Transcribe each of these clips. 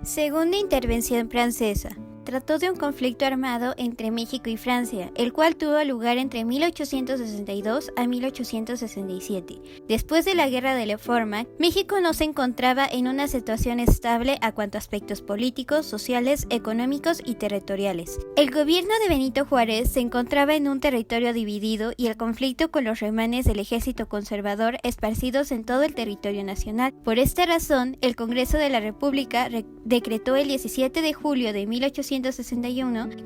Segunda intervención francesa. Trató de un conflicto armado entre México y Francia, el cual tuvo lugar entre 1862 a 1867. Después de la Guerra de Reforma, México no se encontraba en una situación estable a cuanto a aspectos políticos, sociales, económicos y territoriales. El gobierno de Benito Juárez se encontraba en un territorio dividido y el conflicto con los remanes del ejército conservador esparcidos en todo el territorio nacional. Por esta razón, el Congreso de la República decretó el 17 de julio de 1861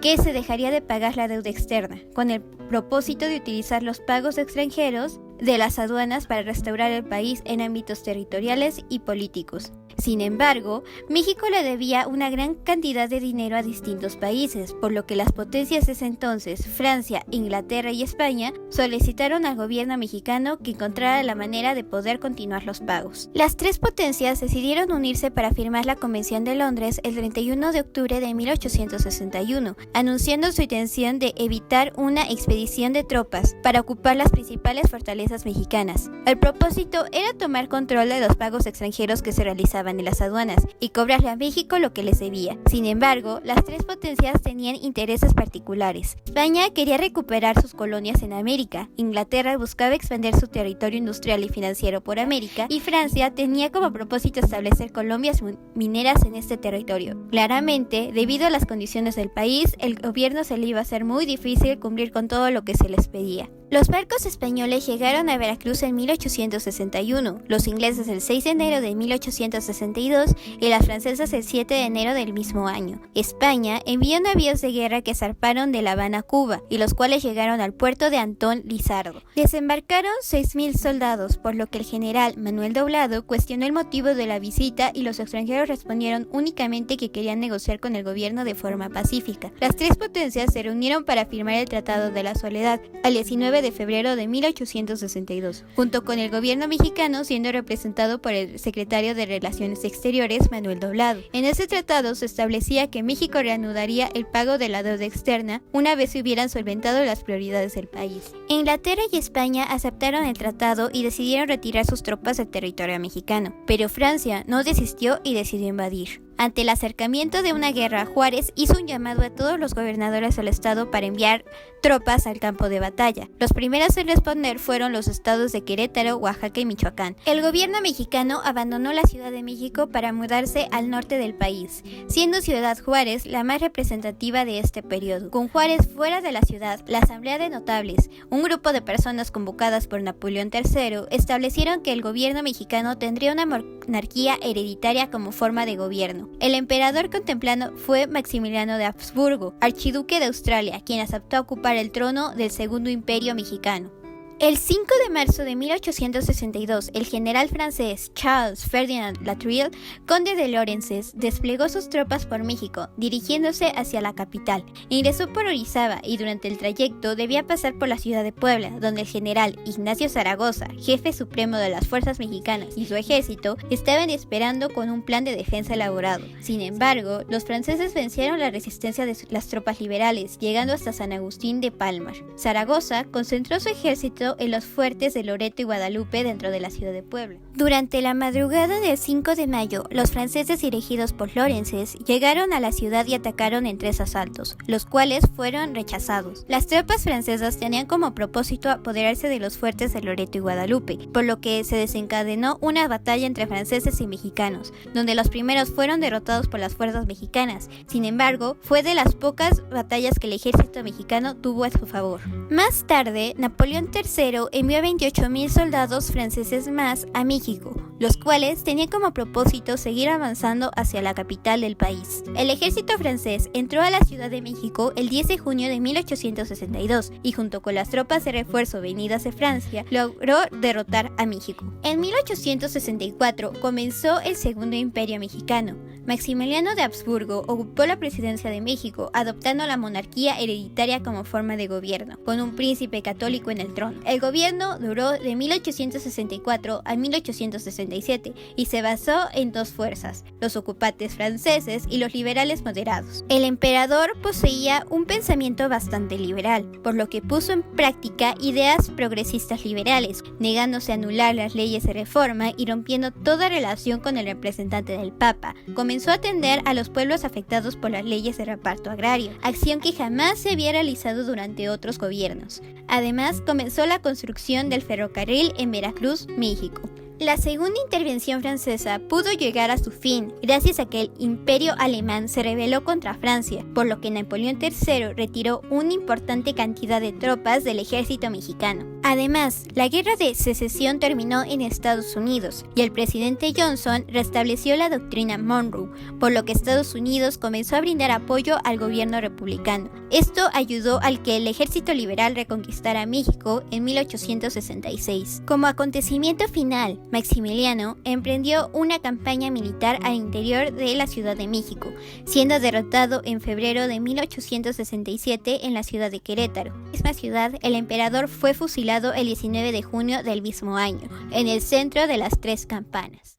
que se dejaría de pagar la deuda externa, con el propósito de utilizar los pagos extranjeros de las aduanas para restaurar el país en ámbitos territoriales y políticos. Sin embargo, México le debía una gran cantidad de dinero a distintos países, por lo que las potencias de ese entonces, Francia, Inglaterra y España, solicitaron al gobierno mexicano que encontrara la manera de poder continuar los pagos. Las tres potencias decidieron unirse para firmar la Convención de Londres el 31 de octubre de 1861, anunciando su intención de evitar una expedición de tropas para ocupar las principales fortalezas mexicanas. El propósito era tomar control de los pagos extranjeros que se realizaban en las aduanas y cobrarle a México lo que les debía. Sin embargo, las tres potencias tenían intereses particulares. España quería recuperar sus colonias en América, Inglaterra buscaba expandir su territorio industrial y financiero por América, y Francia tenía como propósito establecer colonias mineras en este territorio. Claramente, debido a las condiciones del país, el gobierno se le iba a hacer muy difícil cumplir con todo lo que se les pedía. Los barcos españoles llegaron a Veracruz en 1861, los ingleses el 6 de enero de 1862 y las francesas el 7 de enero del mismo año. España envió navíos de guerra que zarparon de La Habana a Cuba y los cuales llegaron al puerto de Antón Lizardo. Desembarcaron 6,000 soldados, por lo que el general Manuel Doblado cuestionó el motivo de la visita y los extranjeros respondieron únicamente que querían negociar con el gobierno de forma pacífica. Las tres potencias se reunieron para firmar el Tratado de la Soledad al 19 de febrero de 1862, junto con el gobierno mexicano siendo representado por el secretario de Relaciones Exteriores, Manuel Doblado. En ese tratado se establecía que México reanudaría el pago de la deuda externa una vez se hubieran solventado las prioridades del país. Inglaterra y España aceptaron el tratado y decidieron retirar sus tropas del territorio mexicano, pero Francia no desistió y decidió invadir. Ante el acercamiento de una guerra, Juárez hizo un llamado a todos los gobernadores del estado para enviar tropas al campo de batalla. Los primeros en responder fueron los estados de Querétaro, Oaxaca y Michoacán. El gobierno mexicano abandonó la Ciudad de México para mudarse al norte del país, siendo Ciudad Juárez la más representativa de este periodo. Con Juárez fuera de la ciudad, la Asamblea de Notables, un grupo de personas convocadas por Napoleón III, establecieron que el gobierno mexicano tendría una monarquía hereditaria como forma de gobierno. El emperador contemplado fue Maximiliano de Habsburgo, archiduque de Australia, quien aceptó ocupar el trono del Segundo Imperio Mexicano. El 5 de marzo de 1862, el general francés Charles Ferdinand Latreille, conde de Lorenzes, desplegó sus tropas por México, dirigiéndose hacia la capital. Ingresó por Orizaba y durante el trayecto debía pasar por la ciudad de Puebla, donde el general Ignacio Zaragoza, jefe supremo de las fuerzas mexicanas, y su ejército estaban esperando con un plan de defensa elaborado. Sin embargo, los franceses vencieron la resistencia de las tropas liberales, llegando hasta San Agustín de Palmar. Zaragoza concentró su ejército en los fuertes de Loreto y Guadalupe dentro de la ciudad de Puebla. Durante la madrugada del 5 de mayo, los franceses dirigidos por Lorenzes llegaron a la ciudad y atacaron en 3 asaltos, los cuales fueron rechazados. Las tropas francesas tenían como propósito apoderarse de los fuertes de Loreto y Guadalupe, por lo que se desencadenó una batalla entre franceses y mexicanos, donde los primeros fueron derrotados por las fuerzas mexicanas. Sin embargo, fue de las pocas batallas que el ejército mexicano tuvo a su favor. Más tarde, Napoleón III envió 28,000 soldados franceses más a México, los cuales tenían como propósito seguir avanzando hacia la capital del país. El ejército francés entró a la Ciudad de México el 10 de junio de 1862 y junto con las tropas de refuerzo venidas de Francia, logró derrotar a México. En 1864 comenzó el Segundo Imperio Mexicano. Maximiliano de Habsburgo ocupó la presidencia de México, adoptando la monarquía hereditaria como forma de gobierno, con un príncipe católico en el trono. El gobierno duró de 1864 a 1868. 1837 y se basó en dos fuerzas, los ocupantes franceses y los liberales moderados. El emperador poseía un pensamiento bastante liberal, por lo que puso en práctica ideas progresistas liberales, negándose a anular las leyes de reforma y rompiendo toda relación con el representante del Papa. Comenzó a atender a los pueblos afectados por las leyes de reparto agrario, acción que jamás se había realizado durante otros gobiernos. Además, comenzó la construcción del ferrocarril en Veracruz, México. La segunda intervención francesa pudo llegar a su fin gracias a que el imperio alemán se rebeló contra Francia, por lo que Napoleón III retiró una importante cantidad de tropas del ejército mexicano. Además, la guerra de secesión terminó en Estados Unidos y el presidente Johnson restableció la doctrina Monroe, por lo que Estados Unidos comenzó a brindar apoyo al gobierno republicano. Esto ayudó al que el ejército liberal reconquistara México en 1866. Como acontecimiento final, Maximiliano emprendió una campaña militar al interior de la Ciudad de México, siendo derrotado en febrero de 1867 en la ciudad de Querétaro. En la misma ciudad, el emperador fue fusilado el 19 de junio del mismo año, en el centro de las Tres Campanas.